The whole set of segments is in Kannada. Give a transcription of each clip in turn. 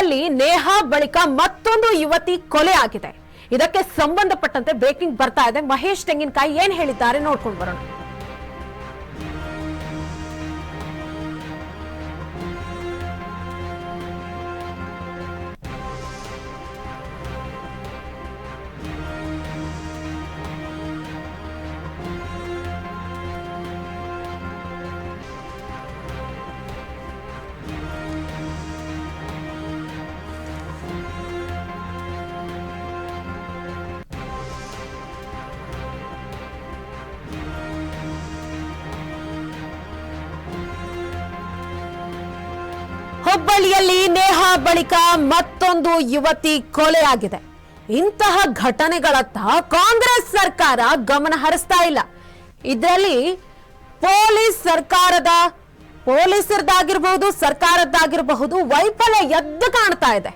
ಹುಬ್ಬಳ್ಳಿಯಲ್ಲಿ ನೇಹಾ ಬಳಿಕ ಮತ್ತೊಂದು ಯುವತಿ ಕೊಲೆ ಆಗಿದೆ. ಇದಕ್ಕೆ ಸಂಬಂಧಪಟ್ಟಂತೆ ಬ್ರೇಕಿಂಗ್ ಬರ್ತಾ ಇದೆ. ಮಹೇಶ್ ತೆಂಗಿನಕಾಯಿ ಏನ್ ಹೇಳಿದ್ದಾರೆ ನೋಡ್ಕೊಂಡು ಬರೋಣ. ಹುಬ್ಬಳ್ಳಿಯಲ್ಲಿ ನೇಹಾ ಬಳಿಕ ಮತ್ತೊಂದು ಯುವತಿ ಕೊಲೆಯಾಗಿದೆ. ಇಂತಹ ಘಟನೆಗಳತ್ತ ಕಾಂಗ್ರೆಸ್ ಸರ್ಕಾರ ಗಮನ ಹರಿಸ್ತಾ ಇಲ್ಲ. ಇದರಲ್ಲಿ ಪೊಲೀಸರದಾಗಿರಬಹುದು, ಸರ್ಕಾರದ್ದಾಗಿರಬಹುದು ವೈಫಲ್ಯ ಎದ್ದು ಕಾಣ್ತಾ ಇದೆ.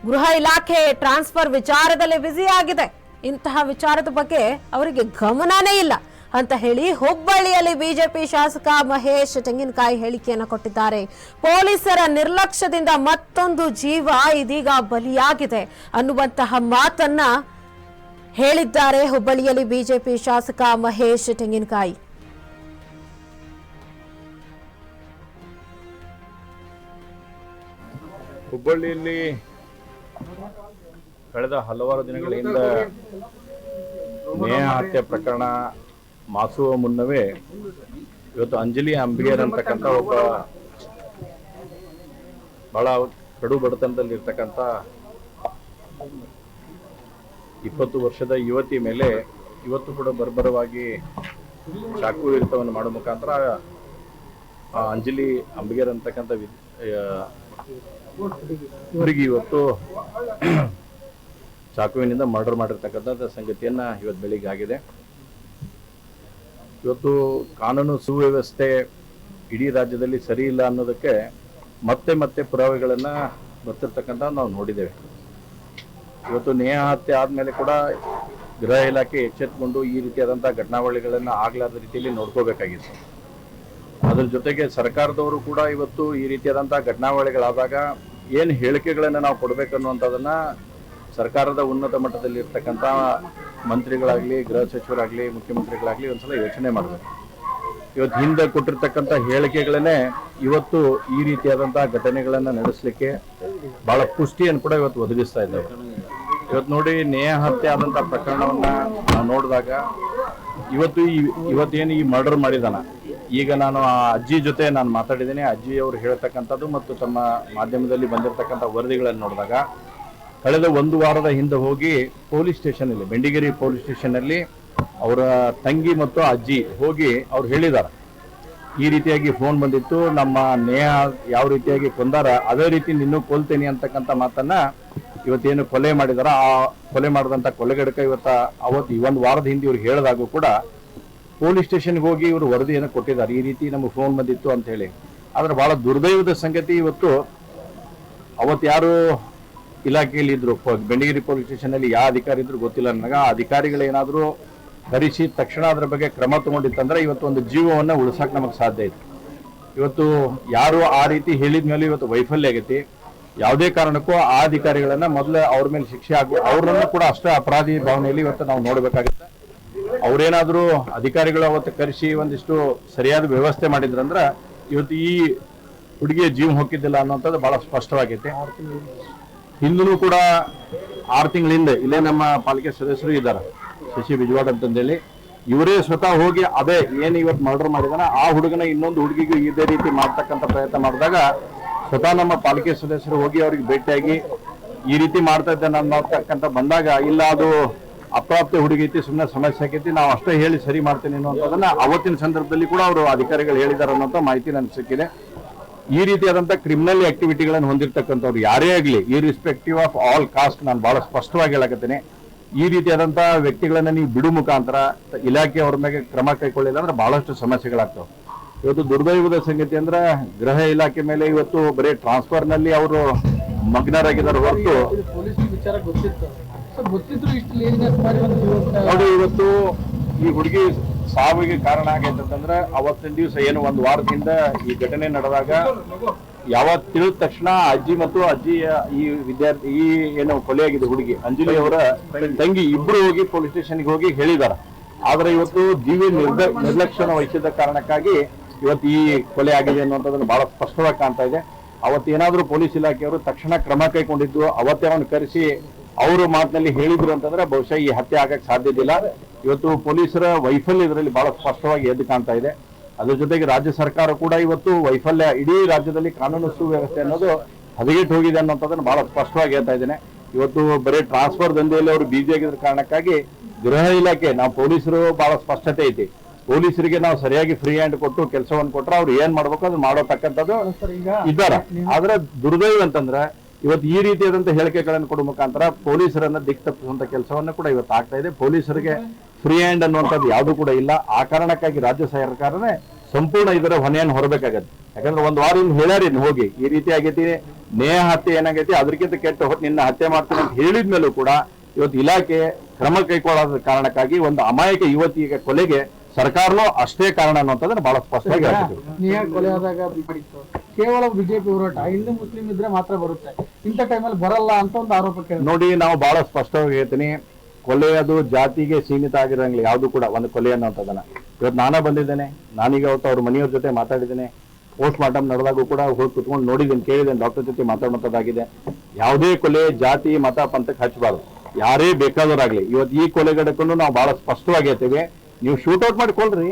ಗೃಹ ಇಲಾಖೆ ಟ್ರಾನ್ಸ್ಫರ್ ವಿಚಾರದಲ್ಲಿ ಬ್ಯುಸಿ ಆಗಿದೆ. ಇಂತಹ ವಿಚಾರದ ಬಗ್ಗೆ ಅವರಿಗೆ ಗಮನನೇ ಇಲ್ಲ ಅಂತ ಹೇಳಿ ಹುಬ್ಬಳ್ಳಿಯಲ್ಲಿ ಬಿಜೆಪಿ ಶಾಸಕ ಮಹೇಶ್ ತೆಂಗಿನಕಾಯಿ ಹೇಳಿಕೆಯನ್ನು ಕೊಟ್ಟಿದ್ದಾರೆ. ಪೊಲೀಸರ ನಿರ್ಲಕ್ಷ್ಯದಿಂದ ಮತ್ತೊಂದು ಜೀವ ಇದೀಗ ಬಲಿಯಾಗಿದೆ ಅನ್ನುವಂತಹ ಮಾತನ್ನ ಹೇಳಿದ್ದಾರೆ ಹುಬ್ಬಳ್ಳಿಯಲ್ಲಿ ಬಿಜೆಪಿ ಶಾಸಕ ಮಹೇಶ್ ತೆಂಗಿನಕಾಯಿ. ಹುಬ್ಬಳ್ಳಿಯಲ್ಲಿ ಕಳೆದ ಹಲವಾರು ದಿನಗಳಿಂದ ನೇಹಾ ಹತ್ಯೆ ಪ್ರಕರಣ ಮಾಸುವ ಮುನ್ನವೇ ಇವತ್ತು ಅಂಜಲಿ ಅಂಬಿಗೇರ್ ಅಂತಕ್ಕಂಥ ಒಬ್ಬ ಬಹಳ ಕಡು ಬಡತನದಲ್ಲಿ ಇರ್ತಕ್ಕಂಥ 20 ವರ್ಷದ ಯುವತಿ ಮೇಲೆ ಇವತ್ತು ಕೂಡ ಬರ್ಬರವಾಗಿ ಚಾಕು ಇರಿತವನ್ನು ಮಾಡೋ ಮುಖಾಂತರ ಅಂಜಲಿ ಅಂಬಿಗೇರ್ ಅಂತಕ್ಕಂಥ ಇವರಿಗೆ ಇವತ್ತು ಚಾಕುವಿನಿಂದ ಮರ್ಡರ್ ಮಾಡಿರ್ತಕ್ಕಂಥ ಸಂಗತಿಯನ್ನ ಇವತ್ತು ಬೆಳಿಗ್ಗೆ ಆಗಿದೆ. ಇವತ್ತು ಕಾನೂನು ಸುವ್ಯವಸ್ಥೆ ಇಡೀ ರಾಜ್ಯದಲ್ಲಿ ಸರಿ ಇಲ್ಲ ಅನ್ನೋದಕ್ಕೆ ಮತ್ತೆ ಮತ್ತೆ ಪುರಾವೆಗಳನ್ನು ಬರ್ತಿರ್ತಕ್ಕಂಥ ನಾವು ನೋಡಿದ್ದೇವೆ. ಇವತ್ತು ನೇಹಾ ಹತ್ಯೆ ಆದಮೇಲೆ ಕೂಡ ಗೃಹ ಇಲಾಖೆ ಎಚ್ಚೆತ್ತುಕೊಂಡು ಈ ರೀತಿಯಾದಂಥ ಘಟನಾವಳಿಗಳನ್ನು ಆಗಲಾರದ ರೀತಿಯಲ್ಲಿ ನೋಡ್ಕೋಬೇಕಾಗಿತ್ತು. ಅದ್ರ ಜೊತೆಗೆ ಸರ್ಕಾರದವರು ಕೂಡ ಇವತ್ತು ಈ ರೀತಿಯಾದಂಥ ಘಟನಾವಳಿಗಳಾದಾಗ ಏನು ಹೇಳಿಕೆಗಳನ್ನು ನಾವು ಕೊಡಬೇಕನ್ನುವಂಥದ್ದನ್ನ ಸರ್ಕಾರದ ಉನ್ನತ ಮಟ್ಟದಲ್ಲಿ ಇರ್ತಕ್ಕಂಥ ಮಂತ್ರಿಗಳಾಗಲಿ, ಗೃಹ ಸಚಿವರಾಗಲಿ, ಮುಖ್ಯಮಂತ್ರಿಗಳಾಗಲಿ ಒಂದ್ಸಲ ಯೋಚನೆ ಮಾಡಬೇಕು. ಇವತ್ತು ಹಿಂದೆ ಕೊಟ್ಟಿರ್ತಕ್ಕಂಥ ಹೇಳಿಕೆಗಳನ್ನೇ ಇವತ್ತು ಈ ರೀತಿಯಾದಂಥ ಘಟನೆಗಳನ್ನು ನಡೆಸಲಿಕ್ಕೆ ಬಹಳ ಪುಷ್ಟಿಯನ್ನು ಕೂಡ ಇವತ್ತು ಒದಗಿಸ್ತಾ ಇದ್ದಾವೆ. ಇವತ್ತು ನೋಡಿ, ನೇಹಾ ಹತ್ಯೆ ಆದಂಥ ಪ್ರಕರಣವನ್ನ ನಾವು ನೋಡಿದಾಗ ಇವತ್ತೇನು ಈ ಮರ್ಡರ್ ಮಾಡಿದಾನ, ಈಗ ನಾನು ಆ ಅಜ್ಜಿ ಜೊತೆ ನಾನು ಮಾತಾಡಿದ್ದೇನೆ. ಅಜ್ಜಿಯವರು ಹೇಳ್ತಕ್ಕಂಥದ್ದು ಮತ್ತು ತಮ್ಮ ಮಾಧ್ಯಮದಲ್ಲಿ ಬಂದಿರತಕ್ಕಂಥ ವರದಿಗಳನ್ನು ನೋಡಿದಾಗ ಕಳೆದ 1 ವಾರದ ಹಿಂದೆ ಹೋಗಿ ಪೊಲೀಸ್ ಸ್ಟೇಷನ್ ಅಲ್ಲಿ, ಬೆಂಡಿಗೇರಿ ಪೊಲೀಸ್ ಸ್ಟೇಷನ್ ಅಲ್ಲಿ ಅವರ ತಂಗಿ ಮತ್ತು ಅಜ್ಜಿ ಹೋಗಿ ಅವ್ರು ಹೇಳಿದ್ದಾರೆ, ಈ ರೀತಿಯಾಗಿ ಫೋನ್ ಬಂದಿತ್ತು, ನಮ್ಮ ನೇಹಾ ಯಾವ ರೀತಿಯಾಗಿ ಕೊಂದಾರ ಅದೇ ರೀತಿ ನಿನ್ನೂ ಕೊಲ್ತೇನೆ ಅಂತಕ್ಕಂಥ ಮಾತನ್ನ ಇವತ್ತೇನು ಕೊಲೆ ಮಾಡಿದಾರ, ಆ ಕೊಲೆ ಮಾಡಿದಂಥ ಕೊಲೆಗಡಕ ಅವತ್ತು 1 ವಾರದ ಹಿಂದೆ ಇವ್ರು ಹೇಳಿದಾಗೂ ಕೂಡ ಪೊಲೀಸ್ ಸ್ಟೇಷನ್ಗೆ ಹೋಗಿ ಇವರು ವರದಿಯನ್ನು ಕೊಟ್ಟಿದ್ದಾರೆ, ಈ ರೀತಿ ನಮಗೆ ಫೋನ್ ಬಂದಿತ್ತು ಅಂತ ಹೇಳಿ. ಆದ್ರೆ ಬಹಳ ದುರ್ದೈವದ ಸಂಗತಿ, ಇವತ್ತು ಅವತ್ತು ಯಾರು ಇಲಾಖೆಯಲ್ಲಿ ಇದ್ರು, ಬೆಂಡಿಗೇರಿ ಪೊಲೀಸ್ ಸ್ಟೇಷನ್ ಅಲ್ಲಿ ಯಾವ ಅಧಿಕಾರಿ ಇದ್ರು ಗೊತ್ತಿಲ್ಲ ನನಗೆ, ಆ ಅಧಿಕಾರಿಗಳೇನಾದ್ರೂ ಕರೆಸಿ ತಕ್ಷಣ ಅದರ ಬಗ್ಗೆ ಕ್ರಮ ತಗೊಂಡಿತ್ತಂದ್ರೆ ಇವತ್ತು ಒಂದು ಜೀವವನ್ನ ಉಳಿಸಕ್ ನಮಗೆ ಸಾಧ್ಯ ಇತ್ತು. ಇವತ್ತು ಯಾರು ಆ ರೀತಿ ಹೇಳಿದ ಮೇಲೆ ಇವತ್ತು ವೈಫಲ್ಯ ಆಗೈತಿ. ಯಾವುದೇ ಕಾರಣಕ್ಕೂ ಆ ಅಧಿಕಾರಿಗಳನ್ನ ಮೊದಲು ಅವ್ರ ಮೇಲೆ ಶಿಕ್ಷೆ ಆಗುವ, ಅವ್ರನ್ನ ಕೂಡ ಅಷ್ಟೇ ಅಪರಾಧಿ ಭಾವನೆಯಲ್ಲಿ ಇವತ್ತು ನಾವು ನೋಡ್ಬೇಕಾಗುತ್ತೆ. ಅವ್ರೇನಾದ್ರೂ ಅಧಿಕಾರಿಗಳು ಅವತ್ತು ಕರೆಸಿ ಒಂದಿಷ್ಟು ಸರಿಯಾದ ವ್ಯವಸ್ಥೆ ಮಾಡಿದ್ರಂದ್ರ ಇವತ್ತು ಈ ಹುಡುಗಿಯ ಜೀವ ಹೋಗಿದ್ದಿಲ್ಲ ಅನ್ನೋಂಥದ್ದು ಬಹಳ ಸ್ಪಷ್ಟವಾಗೈತೆ. ಹಿಂದೂ ಕೂಡ 6 ತಿಂಗಳಿಂದ ಇಲ್ಲೇ ನಮ್ಮ ಪಾಲಿಕೆ ಸದಸ್ಯರು ಇದ್ದಾರೆ, ಶಶಿ ಬಿಜವಾಡ್ ಅಂತಂದೇಳಿ, ಇವರೇ ಸ್ವತಃ ಹೋಗಿ ಅದೇ ಏನು ಇವತ್ತು ಮರ್ಡರ್ ಮಾಡಿದಾನ ಆ ಹುಡುಗನ ಇನ್ನೊಂದು ಹುಡುಗಿಗೂ ಇದೇ ರೀತಿ ಮಾಡ್ತಕ್ಕಂಥ ಪ್ರಯತ್ನ ಮಾಡಿದಾಗ ಸ್ವತಃ ನಮ್ಮ ಪಾಲಿಕೆ ಸದಸ್ಯರು ಹೋಗಿ ಅವ್ರಿಗೆ ಭೇಟಿಯಾಗಿ ಈ ರೀತಿ ಮಾಡ್ತಾ ಇದ್ದೇನೆ ಅನ್ನೋತಕ್ಕಂಥ ಬಂದಾಗ, ಇಲ್ಲ ಅದು ಅಪ್ರಾಪ್ತ ಹುಡುಗಿ ಐತಿ, ಸುಮ್ಮನೆ ಸಮಸ್ಯೆ ಆಕೈತಿ, ನಾವು ಅಷ್ಟೇ ಹೇಳಿ ಸರಿ ಮಾಡ್ತೇನೆ ಅನ್ನೋದನ್ನ ಅವತ್ತಿನ ಸಂದರ್ಭದಲ್ಲಿ ಕೂಡ ಅವರು ಅಧಿಕಾರಿಗಳು ಹೇಳಿದ್ದಾರೆ ಅನ್ನೋಂಥ ಮಾಹಿತಿ ನನಗೆ ಸಿಕ್ಕಿದೆ. ಈ ರೀತಿಯಾದಂಥ ಕ್ರಿಮಿನಲ್ ಆಕ್ಟಿವಿಟಿಗಳನ್ನು ಹೊಂದಿರತಕ್ಕಂಥವ್ರು ಯಾರೇ ಆಗಲಿ, ಇರ್ರೆಸ್ಪೆಕ್ಟಿವ್ ಆಫ್ ಆಲ್ ಕಾಸ್ಟ್, ನಾನು ಬಹಳ ಸ್ಪಷ್ಟವಾಗಿ ಹೇಳಕತ್ತೇನೆ, ಈ ರೀತಿಯಾದಂಥ ವ್ಯಕ್ತಿಗಳನ್ನ ನೀವು ಬಿಡು ಮುಖಾಂತರ ಇಲಾಖೆ ಅವ್ರ ಮೇಲೆ ಕ್ರಮ ಕೈಗೊಳ್ಳಿಲ್ಲ ಅಂದ್ರೆ ಬಹಳಷ್ಟು ಸಮಸ್ಯೆಗಳಾಗ್ತವೆ. ಇವತ್ತು ದುರ್ದೈವದ ಸಂಗತಿ ಅಂದ್ರೆ ಗೃಹ ಇಲಾಖೆ ಮೇಲೆ ಇವತ್ತು ಬರೀ ಟ್ರಾನ್ಸ್ಫರ್ ನಲ್ಲಿ ಅವರು ಮಗ್ನರಾಗಿದ್ದಾರೆ ಹೊರತು ನೋಡಿ, ಇವತ್ತು ಈ ಹುಡುಗಿ ಸಾವಿಗೆ ಕಾರಣ ಆಗೈತಂದ್ರೆ ಅವತ್ತಿನ ದಿವಸ ಏನು 1 ವಾರದಿಂದ ಈ ಘಟನೆ ನಡೆದಾಗ ಯಾವತ್ತು ತಿಳಿದ ತಕ್ಷಣ ಅಜ್ಜಿ ಮತ್ತು ಅಜ್ಜಿಯ ಈ ವಿದ್ಯಾರ್ಥಿ ಈ ಏನು ಕೊಲೆಯಾಗಿದೆ ಹುಡುಗಿ ಅಂಜಲಿ ಅವರ ತಂಗಿ ಇಬ್ರು ಹೋಗಿ ಪೊಲೀಸ್ ಸ್ಟೇಷನ್ಗೆ ಹೋಗಿ ಹೇಳಿದಾರೆ. ಆದ್ರೆ ಇವತ್ತು ದಿವ್ಯ ನಿರ್ಲಕ್ಷ್ಯ ವಹಿಸಿದ ಕಾರಣಕ್ಕಾಗಿ ಇವತ್ತು ಈ ಕೊಲೆ ಆಗಿದೆ ಅನ್ನುವಂಥದ್ದನ್ನು ಬಹಳ ಸ್ಪಷ್ಟವಾಗಿ ಕಾಣ್ತಾ ಇದೆ. ಅವತ್ತು ಏನಾದ್ರೂ ಪೊಲೀಸ್ ಇಲಾಖೆಯವರು ತಕ್ಷಣ ಕ್ರಮ ಕೈಗೊಂಡಿದ್ದು ಅವತ್ತೇ ಅವನು ಕರೆಸಿ ಅವರು ಮಾತಿನಲ್ಲಿ ಹೇಳಿದ್ರು ಅಂತಂದ್ರೆ ಬಹುಶಃ ಈ ಹತ್ಯೆ ಆಗಕ್ಕೆ ಸಾಧ್ಯವಿಲ್ಲ. ಇವತ್ತು ಪೊಲೀಸರ ವೈಫಲ್ಯ ಇದರಲ್ಲಿ ಬಹಳ ಸ್ಪಷ್ಟವಾಗಿ ಎದ್ದು ಕಾಣ್ತಾ ಇದೆ. ಅದ್ರ ಜೊತೆಗೆ ರಾಜ್ಯ ಸರ್ಕಾರ ಕೂಡ ಇವತ್ತು ವೈಫಲ್ಯ, ಇಡೀ ರಾಜ್ಯದಲ್ಲಿ ಕಾನೂನು ಸುವ್ಯವಸ್ಥೆ ಅನ್ನೋದು ಹದಗೆಟ್ಟು ಹೋಗಿದೆ ಅನ್ನೋಂಥದ್ದನ್ನು ಬಹಳ ಸ್ಪಷ್ಟವಾಗಿ ಹೇಳ್ತಾ ಇದ್ದೇನೆ. ಇವತ್ತು ಬರೀ ಟ್ರಾನ್ಸ್ಫರ್ ದಂಧೆಯಲ್ಲಿ ಅವರು ಬಿಜಿ ಆಗಿದ್ರ ಕಾರಣಕ್ಕಾಗಿ ಗೃಹ ಇಲಾಖೆ, ನಾವು ಪೊಲೀಸರು ಬಹಳ ಸ್ಪಷ್ಟತೆ ಐತಿ, ಪೊಲೀಸರಿಗೆ ನಾವು ಸರಿಯಾಗಿ ಫ್ರೀ ಹ್ಯಾಂಡ್ ಕೊಟ್ಟು ಕೆಲಸವನ್ನು ಕೊಟ್ರೆ ಅವ್ರು ಏನ್ ಮಾಡ್ಬೇಕು ಅದು ಮಾಡೋತಕ್ಕಂಥದ್ದು ಇದ್ದಾರ. ಆದ್ರೆ ದುರ್ದೈವ ಅಂತಂದ್ರೆ ಇವತ್ತು ಈ ರೀತಿಯಾದಂತಹ ಹೇಳಿಕೆಗಳನ್ನು ಕೊಡುವ ಮುಖಾಂತರ ಪೊಲೀಸರನ್ನ ದಿಕ್ ತಪ್ಪಿಸುವಂತ ಕೆಲಸವನ್ನ ಕೂಡ ಇವತ್ತು ಆಗ್ತಾ ಇದೆ. ಪೊಲೀಸರಿಗೆ ಫ್ರೀ ಹ್ಯಾಂಡ್ ಅನ್ನುವಂಥದ್ದು ಯಾವುದು ಕೂಡ ಇಲ್ಲ. ಆ ಕಾರಣಕ್ಕಾಗಿ ರಾಜ್ಯ ಸರ್ಕಾರನೇ ಸಂಪೂರ್ಣ ಇದರ ಹೊಣೆಯನ್ನು ಹೊರಬೇಕಾಗತ್ತೆ. ಯಾಕಂದ್ರೆ ಒಂದ್ ವಾರ ಹೇಳ್ಯಾರಿ ಹೋಗಿ ಈ ರೀತಿ ಆಗೈತಿ, ನೇಹ ಹತ್ಯೆ ಏನಾಗೈತಿ, ಅದಕ್ಕಿಂತ ಕೆಟ್ಟ ನಿನ್ನ ಹತ್ಯೆ ಮಾಡ್ತೀನಿ ಅಂತ ಹೇಳಿದ್ಮೇಲೂ ಕೂಡ ಇವತ್ತು ಇಲಾಖೆ ಕ್ರಮ ಕೈಗೊಳ್ಳೋದ ಕಾರಣಕ್ಕಾಗಿ ಒಂದು ಅಮಾಯಕ ಯುವತಿಯ ಕೊಲೆಗೆ ಸರ್ಕಾರನೂ ಅಷ್ಟೇ ಕಾರಣ ಅನ್ನುವಂಥದ್ದನ್ನ ಬಹಳ ಸ್ಪಷ್ಟವಾಗಿ ಹೇಳ್ತಿದ್ರು. ನೇಹ ಕೊಲೆ ಆದಾಗ ಮಾಡಿತ್ತು ಕೇವಲ ಬಿಜೆಪಿ ಹೋರಾಟ, ಹಿಂದೂ ಮುಸ್ಲಿಂ ಇದ್ರೆ ಮಾತ್ರ ಬರುತ್ತೆ, ಇಂಥ ಟೈಮಲ್ಲಿ ಬರಲ್ಲ ಅಂತ ಒಂದು ಆರೋಪ ನೋಡಿ. ನಾವು ಬಹಳ ಸ್ಪಷ್ಟವಾಗಿ ಹೇಳ್ತೀನಿ, ಕೊಲೆ ಅದು ಜಾತಿಗೆ ಸೀಮಿತ ಆಗಿರಂಗಿಲ್ಲ ಯಾವ್ದು ಕೂಡ ಒಂದು ಕೊಲೆ ಅನ್ನೋಂಥದ್ದನ್ನ. ಇವತ್ತು ನಾನೇ ಬಂದಿದ್ದೇನೆ, ನಾನೀಗ ಅವತ್ತು ಅವ್ರ ಮನೆಯವ್ರ ಜೊತೆ ಮಾತಾಡಿದ್ದೇನೆ, ಪೋಸ್ಟ್ ಮಾರ್ಟಮ್ ನಡೆದಾಗೂ ಕೂಡ ಹೋಗಿ ಕುತ್ಕೊಂಡು ನೋಡಿದ್ದೇನೆ, ಕೇಳಿದ್ದೇನೆ, ಡಾಕ್ಟರ್ ಜೊತೆ ಮಾತಾಡುವಂಥದ್ದಾಗಿದೆ. ಯಾವುದೇ ಕೊಲೆ ಜಾತಿ ಮತ ಪಂಥಕ್ಕೆ ಹಚ್ಚಬಾರ್ದು, ಯಾರೇ ಬೇಕಾದವರಾಗ್ಲಿ. ಇವತ್ತು ಈ ಕೊಲೆಗಡಕ್ಕೂ ನಾವು ಬಹಳ ಸ್ಪಷ್ಟವಾಗಿ ಹೇಳ್ತೇವೆ, ನೀವು ಶೂಟ್ಔಟ್ ಮಾಡಿಕೊಳ್ರಿ.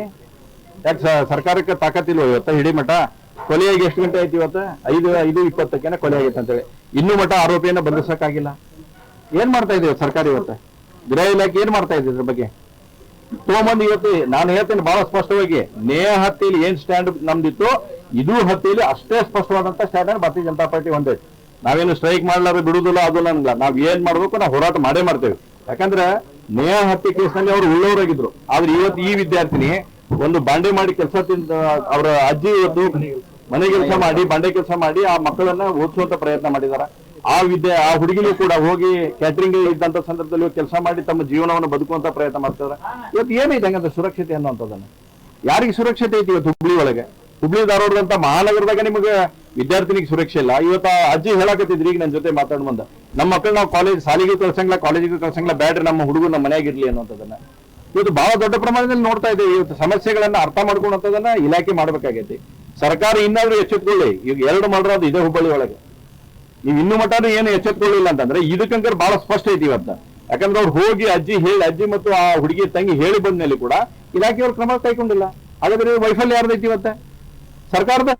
ಯಾಕೆ ಸರ್ಕಾರಕ್ಕೆ ತಾಕತ್ತಿಲ್ವ ಇವತ್ತ ಹಿಡಿ ಮಠ? ಕೊಲೆಯಾಗಿ ಎಷ್ಟು ಗಂಟೆ ಆಯ್ತು ಇವತ್ತು? 5:20 ಕೊಲೆ ಆಗೈತೆ ಅಂತೇಳಿ ಇನ್ನೂ ಮಠ ಆರೋಪಿಯನ್ನ ಬಂಧಿಸಕ್ಕಾಗಿಲ್ಲ. ಏನ್ ಮಾಡ್ತಾ ಇದೀವಿ ಸರ್ಕಾರ ಇವತ್ತು? ಗೃಹ ಇಲಾಖೆ ಏನ್ ಮಾಡ್ತಾ ಇದೆ ಇದ್ರ ಬಗ್ಗೆ? ತಗೊಂಬಂದು ಇವತ್ತು ನಾನು ಹೇಳ್ತೇನೆ ಬಹಳ ಸ್ಪಷ್ಟವಾಗಿ, ನೇಹ ಹತ್ಯೆಯಲ್ಲಿ ಏನ್ ಸ್ಟ್ಯಾಂಡ್ ನಮ್ದಿತ್ತು, ಇದು ಹತ್ಯೆಯಲ್ಲಿ ಅಷ್ಟೇ ಸ್ಪಷ್ಟವಾದಂತ ಸ್ಟ್ಯಾಂಡ್ ಭಾರತೀಯ ಜನತಾ ಪಾರ್ಟಿ ಒಂದೇ. ನಾವೇನು ಸ್ಟ್ರೈಕ್ ಮಾಡ್ಲಾರ ಬಿಡುದಿಲ್ಲ, ಅದು ಅನ್ನಲ್ಲ. ನಾವ್ ಏನ್ ಮಾಡ್ಬೇಕು ನಾವು ಹೋರಾಟ ಮಾಡೇ ಮಾಡ್ತೇವೆ. ಯಾಕಂದ್ರೆ ನೇಹ ಹತ್ಯೆ ಕೇಸ್ನಲ್ಲಿ ಅವರು ಉಳ್ಳವರಾಗಿದ್ರು. ಆದ್ರೆ ಇವತ್ತು ಈ ವಿದ್ಯಾರ್ಥಿನಿ ಒಂದು ಬಾಂಡೆ ಮಾಡಿ ಕೆಲಸ ತಿಂದ ಅವರ ಅಜ್ಜಿ ಇವತ್ತು ಮನೆ ಕೆಲಸ ಮಾಡಿ ಬಾಂಡೆ ಕೆಲಸ ಮಾಡಿ ಆ ಮಕ್ಕಳನ್ನ ಓದಿಸುವಂತ ಪ್ರಯತ್ನ ಮಾಡಿದಾರ. ಆ ಹುಡುಗಿನೂ ಕೂಡ ಹೋಗಿ ಕ್ಯಾಟರಿಂಗ್ ಇದ್ದಂತ ಸಂದರ್ಭದಲ್ಲಿ ಕೆಲಸ ಮಾಡಿ ತಮ್ಮ ಜೀವನವನ್ನು ಬದುಕುವಂತ ಪ್ರಯತ್ನ ಮಾಡ್ತಾರೆ. ಇವತ್ತು ಏನೈತೆ ಹಂಗಂದ್ರೆ ಸುರಕ್ಷತೆ ಅನ್ನುವಂಥದ್ದನ್ನ ಯಾರಿಗೆ ಸುರಕ್ಷತೆ ಐತಿ ಇವತ್ತು? ಹುಬ್ಳಿ ಒಳಗೆ, ಹುಬ್ಳಿ ಧಾರವಾಡದಂತ ಮಹಾನಗರದಾಗ ನಿಮಗೆ ವಿದ್ಯಾರ್ಥಿನಿಗೆ ಸುರಕ್ಷೆ ಇಲ್ಲ. ಇವತ್ತು ಅಜ್ಜಿ ಹೇಳಕತ್ತಿದ್ರಿ ಈಗ ನನ್ನ ಜೊತೆ ಮಾತಾಡ್ ಬಂದ, ನಮ್ಮ ಮಕ್ಕಳು ನಾವು ಕಾಲೇಜ್ ಸಾಲಿಗೂ ಕಳ್ಸಂಗಿಲ್ಲ, ಕಾಲೇಜಿಗೂ ಕಳ್ಸಂಗಿಲ್ಲ, ಬ್ಯಾಡ್ರಿ ನಮ್ಮ ಹುಡುಗರು ನಮ್ಮ ಮನೆಯಾಗಿರ್ಲಿ ಅನ್ನುವಂಥದ್ದನ್ನ ಇವತ್ತು ಬಹಳ ದೊಡ್ಡ ಪ್ರಮಾಣದಲ್ಲಿ ನೋಡ್ತಾ ಇದ್ದೇವೆ. ಇವತ್ತು ಸಮಸ್ಯೆಗಳನ್ನ ಅರ್ಥ ಮಾಡ್ಕೊಳ್ಳುವಂಥದ್ದನ್ನ ಇಲಾಖೆ ಮಾಡ್ಬೇಕಾಗೈತಿ. ಸರ್ಕಾರ ಇನ್ನಾದ್ರೂ ಎಚ್ಚೆತ್ಕೊಳ್ಳಿ. ಈಗ 2 ಮಾಡೋದು ಇದೆ ಹುಬ್ಬಳ್ಳಿ ಒಳಗೆ, ನೀವು ಇನ್ನೂ ಮಟ್ಟನೂ ಏನು ಎಚ್ಚೆತ್ಕೊಳ್ಳಿಲ್ಲ ಅಂತಂದ್ರೆ ಇದಕ್ಕಂಕರ್ ಬಹಳ ಸ್ಪಷ್ಟ ಐತಿ ಇವತ್ತ. ಯಾಕಂದ್ರೆ ಅವ್ರು ಹೋಗಿ ಅಜ್ಜಿ ಮತ್ತು ಆ ಹುಡುಗಿ ತಂಗಿ ಹೇಳಿ ಬಂದ್ಮೇಲೆ ಕೂಡ ಇಲಾಖೆಯವ್ರು ಕ್ರಮ ಕೈಗೊಂಡಿಲ್ಲ. ಹಾಗಾದ್ರೆ ವೈಫಲ್ಯ ಯಾರ್ದೈತಿ ಇವತ್ತ? ಸರ್ಕಾರದ